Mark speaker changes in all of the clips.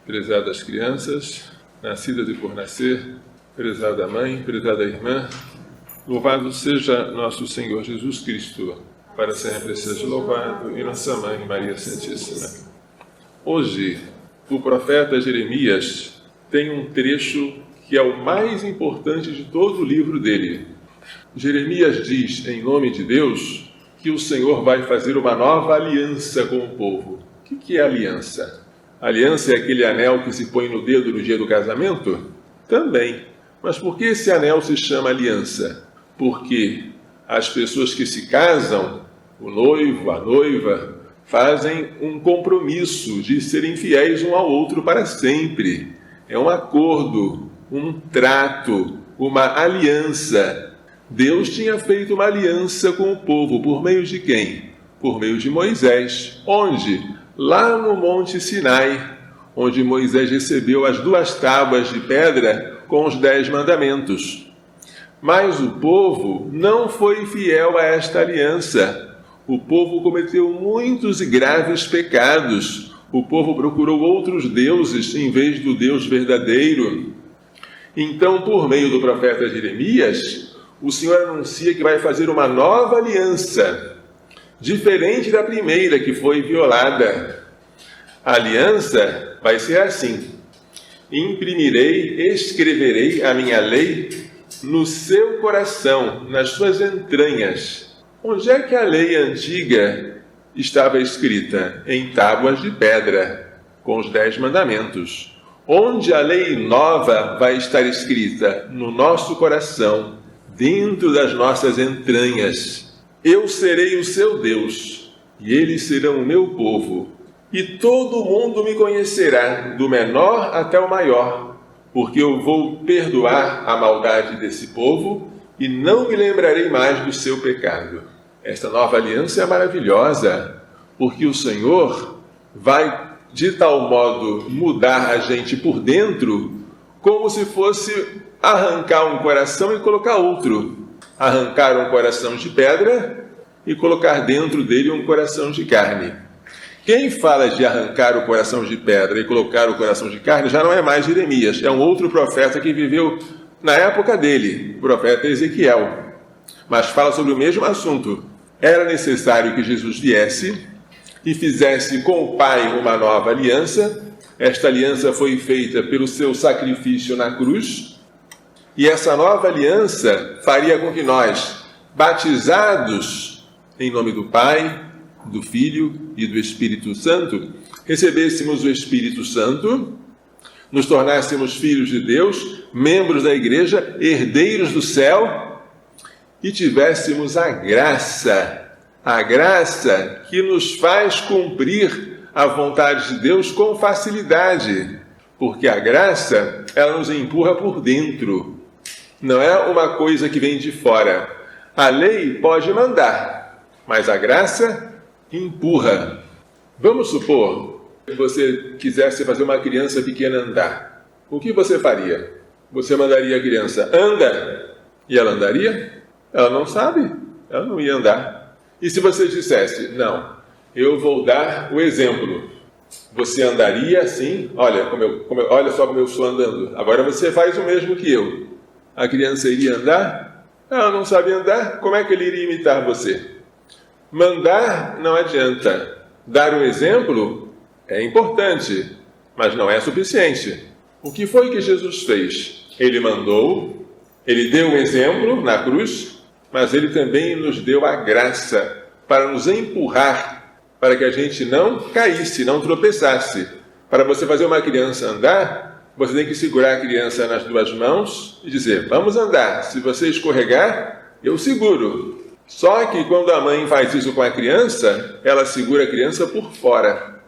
Speaker 1: Prezadas crianças, nascidas e por nascer, prezada mãe, prezada irmã, louvado seja nosso Senhor Jesus Cristo, para sempre seja louvado, e nossa Mãe Maria Santíssima. Hoje, o profeta Jeremias tem um trecho que é o mais importante de todo o livro dele. Jeremias diz, em nome de Deus, que o Senhor vai fazer uma nova aliança com o povo. O que é aliança? Aliança é aquele anel que se põe no dedo no dia do casamento? Também. Mas por que esse anel se chama aliança? Porque as pessoas que se casam, o noivo, a noiva, fazem um compromisso de serem fiéis um ao outro para sempre. É um acordo, um trato, uma aliança. Deus tinha feito uma aliança com o povo, por meio de quem? Por meio de Moisés. Onde? Lá no Monte Sinai, onde Moisés recebeu as 2 tábuas de pedra com os 10 mandamentos. Mas o povo não foi fiel a esta aliança. O povo cometeu muitos e graves pecados. O povo procurou outros deuses em vez do Deus verdadeiro. Então, por meio do profeta Jeremias, o Senhor anuncia que vai fazer uma nova aliança, diferente da primeira que foi violada. A aliança vai ser assim: escreverei a minha lei no seu coração, nas suas entranhas. Onde é que a lei antiga estava escrita? Em tábuas de pedra, com os 10 mandamentos. Onde a lei nova vai estar escrita? No nosso coração, dentro das nossas entranhas. Eu serei o seu Deus, e eles serão o meu povo, e todo mundo me conhecerá, do menor até o maior, porque eu vou perdoar a maldade desse povo e não me lembrarei mais do seu pecado. Esta nova aliança é maravilhosa, porque o Senhor vai de tal modo mudar a gente por dentro, como se fosse arrancar um coração e colocar outro. Arrancar um coração de pedra e colocar dentro dele um coração de carne. Quem fala de arrancar o coração de pedra e colocar o coração de carne já não é mais Jeremias, é um outro profeta que viveu na época dele, o profeta Ezequiel. Mas fala sobre o mesmo assunto. Era necessário que Jesus viesse e fizesse com o Pai uma nova aliança. Esta aliança foi feita pelo seu sacrifício na cruz. E essa nova aliança faria com que nós, batizados em nome do Pai, do Filho e do Espírito Santo, recebêssemos o Espírito Santo, nos tornássemos filhos de Deus, membros da igreja, herdeiros do céu, e tivéssemos a graça que nos faz cumprir a vontade de Deus com facilidade, porque a graça, ela nos empurra por dentro. Não é uma coisa que vem de fora. A lei pode mandar, mas a graça empurra. Vamos supor que você quisesse fazer uma criança pequena andar. O que você faria? Você mandaria a criança, anda, e ela andaria? Ela não sabe, ela não ia andar. E se você dissesse, não, eu vou dar o exemplo. Você andaria assim, olha só como eu estou andando. Agora você faz o mesmo que eu. A criança iria andar? Ela não sabe andar, como é que ele iria imitar você? Mandar não adianta. Dar um exemplo é importante, mas não é suficiente. O que foi que Jesus fez? Ele mandou, ele deu um exemplo na cruz, mas ele também nos deu a graça para nos empurrar, para que a gente não caísse, não tropeçasse. Para você fazer uma criança andar, você tem que segurar a criança nas 2 mãos e dizer, vamos andar. Se você escorregar, eu seguro. Só que quando a mãe faz isso com a criança, ela segura a criança por fora.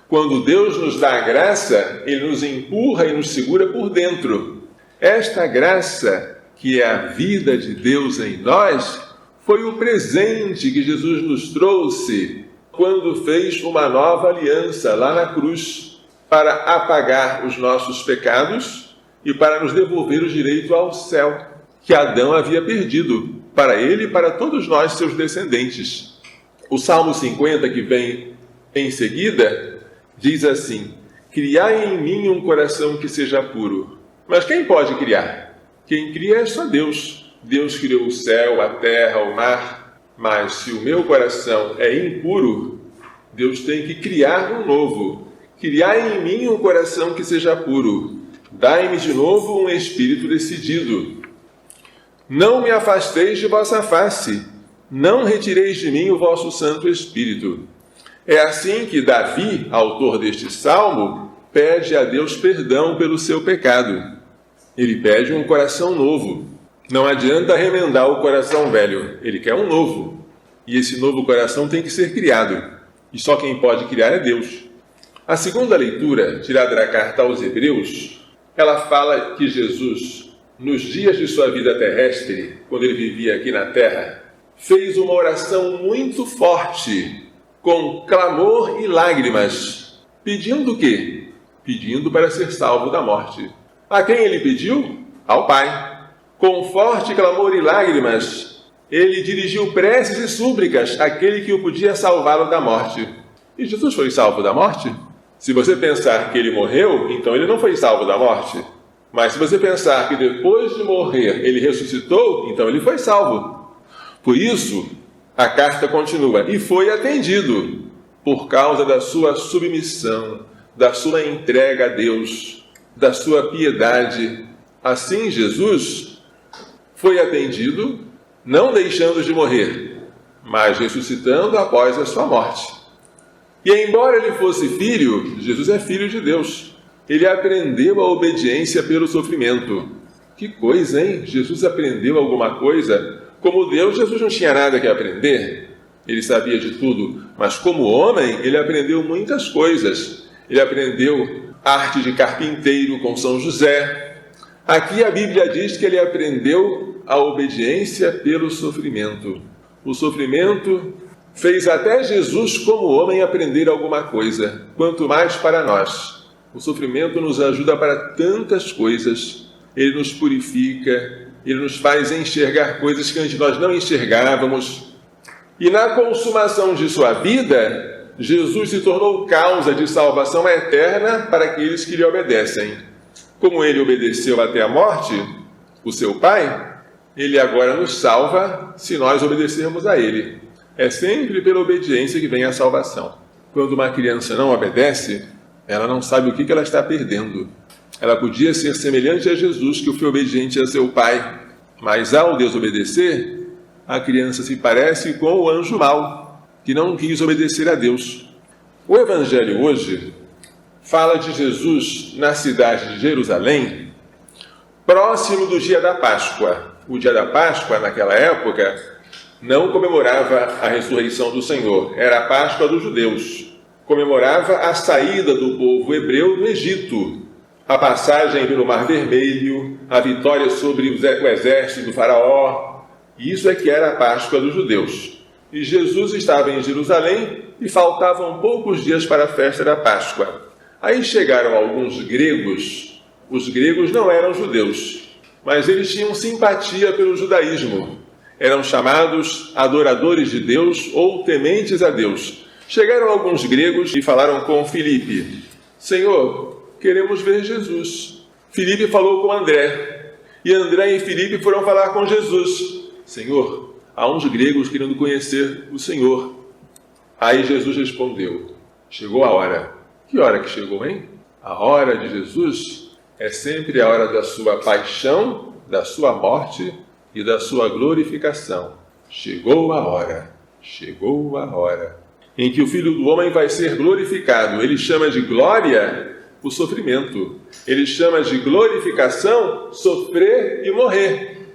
Speaker 1: Quando Deus nos dá a graça, Ele nos empurra e nos segura por dentro. Esta graça, que é a vida de Deus em nós, foi o presente que Jesus nos trouxe quando fez uma nova aliança lá na cruz, para apagar os nossos pecados e para nos devolver o direito ao céu, que Adão havia perdido, para ele e para todos nós, seus descendentes. O Salmo 50, que vem em seguida, diz assim: criai em mim um coração que seja puro. Mas quem pode criar? Quem cria é só Deus. Deus criou o céu, a terra, o mar. Mas se o meu coração é impuro, Deus tem que criar um novo. Criai em mim um coração que seja puro. Dai-me de novo um espírito decidido. Não me afasteis de vossa face. Não retireis de mim o vosso Santo Espírito. É assim que Davi, autor deste salmo, pede a Deus perdão pelo seu pecado. Ele pede um coração novo. Não adianta remendar o coração velho. Ele quer um novo. E esse novo coração tem que ser criado. E só quem pode criar é Deus. A segunda leitura, tirada da carta aos Hebreus, ela fala que Jesus, nos dias de sua vida terrestre, quando ele vivia aqui na terra, fez uma oração muito forte, com clamor e lágrimas, pedindo o quê? Pedindo para ser salvo da morte. A quem ele pediu? Ao Pai. Com forte clamor e lágrimas, ele dirigiu preces e súplicas àquele que o podia salvá-lo da morte. E Jesus foi salvo da morte? Se você pensar que ele morreu, então ele não foi salvo da morte. Mas se você pensar que depois de morrer ele ressuscitou, então ele foi salvo. Por isso, a carta continua. E foi atendido por causa da sua submissão, da sua entrega a Deus, da sua piedade. Assim, Jesus foi atendido, não deixando de morrer, mas ressuscitando após a sua morte. E embora ele fosse filho, Jesus é filho de Deus. Ele aprendeu a obediência pelo sofrimento. Que coisa, hein? Jesus aprendeu alguma coisa? Como Deus, Jesus não tinha nada que aprender. Ele sabia de tudo. Mas como homem, ele aprendeu muitas coisas. Ele aprendeu arte de carpinteiro com São José. Aqui a Bíblia diz que ele aprendeu a obediência pelo sofrimento. O sofrimento fez até Jesus, como homem, aprender alguma coisa, quanto mais para nós. O sofrimento nos ajuda para tantas coisas. Ele nos purifica, ele nos faz enxergar coisas que antes nós não enxergávamos. E na consumação de sua vida, Jesus se tornou causa de salvação eterna para aqueles que lhe obedecem. Como ele obedeceu até a morte, o seu Pai, ele agora nos salva se nós obedecermos a ele. É sempre pela obediência que vem a salvação. Quando uma criança não obedece, ela não sabe o que ela está perdendo. Ela podia ser semelhante a Jesus, que foi obediente a seu Pai, mas ao desobedecer, a criança se parece com o anjo mau, que não quis obedecer a Deus. O Evangelho hoje fala de Jesus na cidade de Jerusalém, próximo do dia da Páscoa. O dia da Páscoa, naquela época, não comemorava a ressurreição do Senhor, era a Páscoa dos judeus. Comemorava a saída do povo hebreu do Egito, a passagem pelo Mar Vermelho, a vitória sobre o exército do faraó. Isso é que era a Páscoa dos judeus. E Jesus estava em Jerusalém e faltavam poucos dias para a festa da Páscoa. Aí chegaram alguns gregos. Os gregos não eram judeus, mas eles tinham simpatia pelo judaísmo. Eram chamados adoradores de Deus ou tementes a Deus. Chegaram alguns gregos e falaram com Filipe: Senhor, queremos ver Jesus. Filipe falou com André. E André e Filipe foram falar com Jesus. Senhor, há uns gregos querendo conhecer o Senhor. Aí Jesus respondeu: chegou a hora. Que hora que chegou, hein? A hora de Jesus é sempre a hora da sua paixão, da sua morte e da sua glorificação. Chegou a hora em que o Filho do Homem vai ser glorificado. Ele chama de glória o sofrimento. Ele chama de glorificação sofrer e morrer.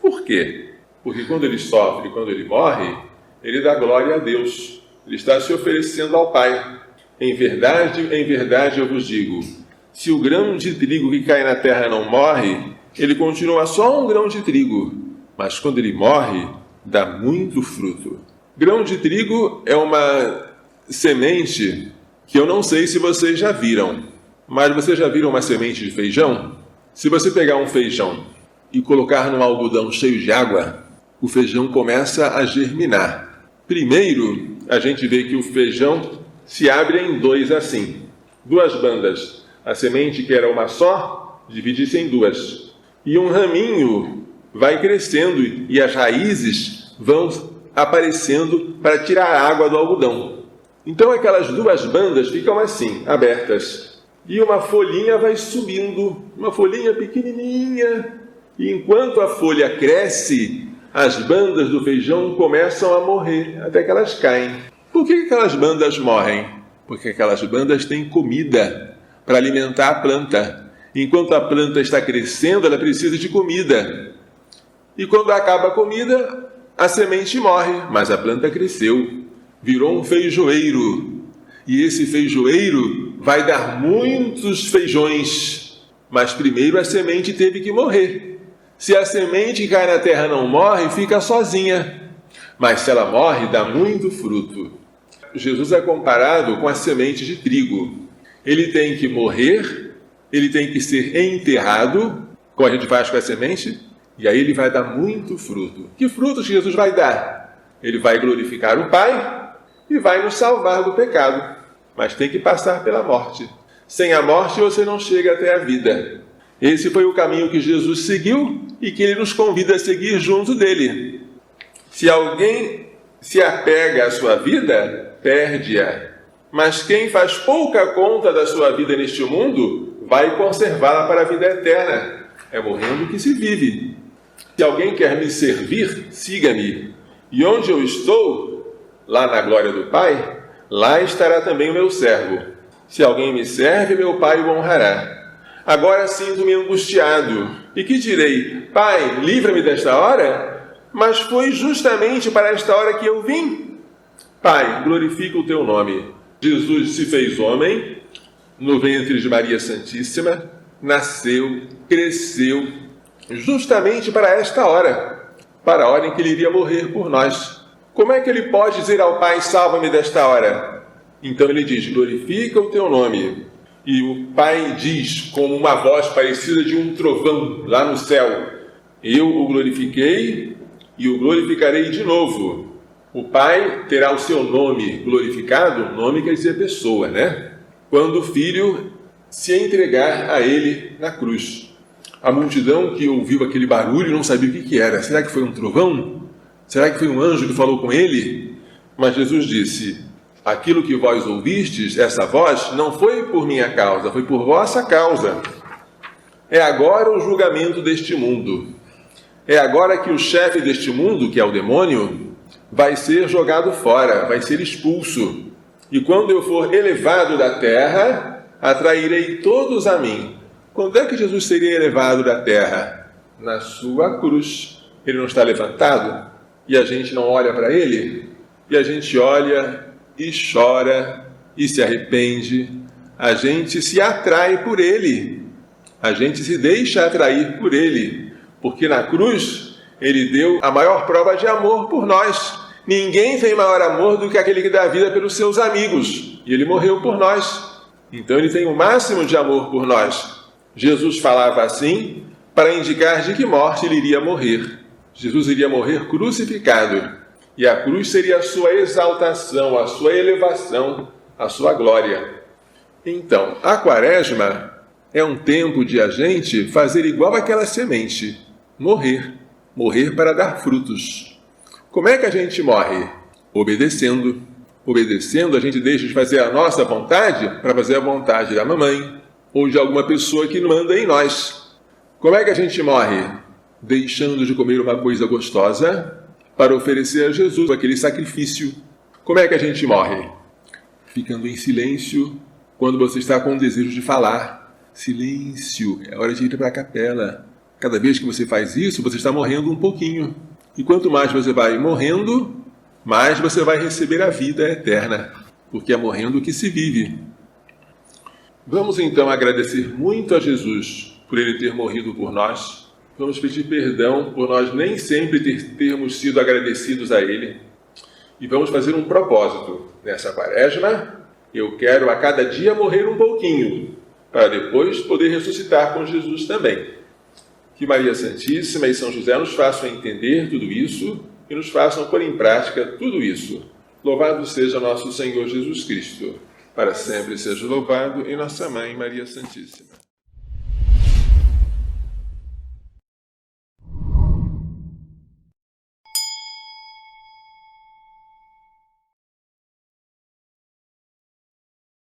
Speaker 1: Por quê? Porque quando ele sofre, quando ele morre, ele dá glória a Deus. Ele está se oferecendo ao Pai. Em verdade eu vos digo, se o grão de trigo que cai na terra não morre, ele continua só um grão de trigo, mas quando ele morre, dá muito fruto. Grão de trigo é uma semente que eu não sei se vocês já viram, mas vocês já viram uma semente de feijão? Se você pegar um feijão e colocar num algodão cheio de água, o feijão começa a germinar. Primeiro, a gente vê que o feijão se abre em dois assim. duas bandas. A semente, que era uma só, divide-se em duas. E um raminho vai crescendo e as raízes vão aparecendo para tirar a água do algodão. Então aquelas duas bandas ficam assim, abertas. E uma folhinha vai subindo, uma folhinha pequenininha. E enquanto a folha cresce, as bandas do feijão começam a morrer, até que elas caem. Por que aquelas bandas morrem? Porque aquelas bandas têm comida para alimentar a planta. Enquanto a planta está crescendo, ela precisa de comida. E quando acaba a comida, a semente morre, mas a planta cresceu, virou um feijoeiro. E esse feijoeiro vai dar muitos feijões. Mas primeiro a semente teve que morrer. Se a semente que cai na terra não morre, fica sozinha. Mas se ela morre, dá muito fruto. Jesus é comparado com a semente de trigo. Ele tem que morrer, ele tem que ser enterrado, como a gente faz com a semente, e aí ele vai dar muito fruto. Que frutos Jesus vai dar? Ele vai glorificar o Pai e vai nos salvar do pecado. Mas tem que passar pela morte. Sem a morte você não chega até a vida. Esse foi o caminho que Jesus seguiu e que ele nos convida a seguir junto dele. Se alguém se apega à sua vida, perde-a. Mas quem faz pouca conta da sua vida neste mundo, vai conservá-la para a vida eterna. É morrendo que se vive. Se alguém quer me servir, siga-me. E onde eu estou, lá na glória do Pai, lá estará também o meu servo. Se alguém me serve, meu Pai o honrará. Agora sinto-me angustiado. E que direi? Pai, livra-me desta hora? Mas foi justamente para esta hora que eu vim. Pai, glorifica o teu nome. Jesus se fez homem, no ventre de Maria Santíssima, nasceu, cresceu, justamente para esta hora, para a hora em que ele iria morrer por nós. Como é que ele pode dizer ao Pai, salva-me desta hora? Então ele diz, glorifica o teu nome. E o Pai diz, como uma voz parecida de um trovão lá no céu, eu o glorifiquei e o glorificarei de novo. O Pai terá o seu nome glorificado, nome quer dizer pessoa, né? Quando o Filho se entregar a ele na cruz. A multidão que ouviu aquele barulho não sabia o que era. Será que foi um trovão? Será que foi um anjo que falou com ele? Mas Jesus disse, aquilo que vós ouvistes, essa voz, não foi por minha causa, foi por vossa causa. É agora o julgamento deste mundo. É agora que o chefe deste mundo, que é o demônio, vai ser jogado fora, vai ser expulso. E quando eu for elevado da terra, atrairei todos a mim. Quando é que Jesus seria elevado da terra? Na sua cruz. Ele não está levantado? E a gente não olha para ele? E a gente olha e chora e se arrepende. A gente se atrai por ele. A gente se deixa atrair por ele. Porque na cruz, ele deu a maior prova de amor por nós. Ninguém tem maior amor do que aquele que dá a vida pelos seus amigos. E ele morreu por nós. Então ele tem o máximo de amor por nós. Jesus falava assim para indicar de que morte ele iria morrer. Jesus iria morrer crucificado. E a cruz seria a sua exaltação, a sua elevação, a sua glória. Então, a Quaresma é um tempo de a gente fazer igual aquela semente. Morrer. Morrer para dar frutos. Como é que a gente morre? Obedecendo. Obedecendo, a gente deixa de fazer a nossa vontade para fazer a vontade da mamãe ou de alguma pessoa que manda em nós. Como é que a gente morre? Deixando de comer uma coisa gostosa para oferecer a Jesus aquele sacrifício. Como é que a gente morre? Ficando em silêncio quando você está com o desejo de falar. Silêncio, é hora de ir para a capela. Cada vez que você faz isso, você está morrendo um pouquinho. E quanto mais você vai morrendo, mais você vai receber a vida eterna, porque é morrendo que se vive. Vamos então agradecer muito a Jesus por ele ter morrido por nós. Vamos pedir perdão por nós nem sempre termos sido agradecidos a ele. E vamos fazer um propósito. Nessa Quaresma, eu quero a cada dia morrer um pouquinho, para depois poder ressuscitar com Jesus também. Que Maria Santíssima e São José nos façam entender tudo isso e nos façam pôr em prática tudo isso. Louvado seja nosso Senhor Jesus Cristo. para sempre seja louvado em nossa Mãe Maria Santíssima.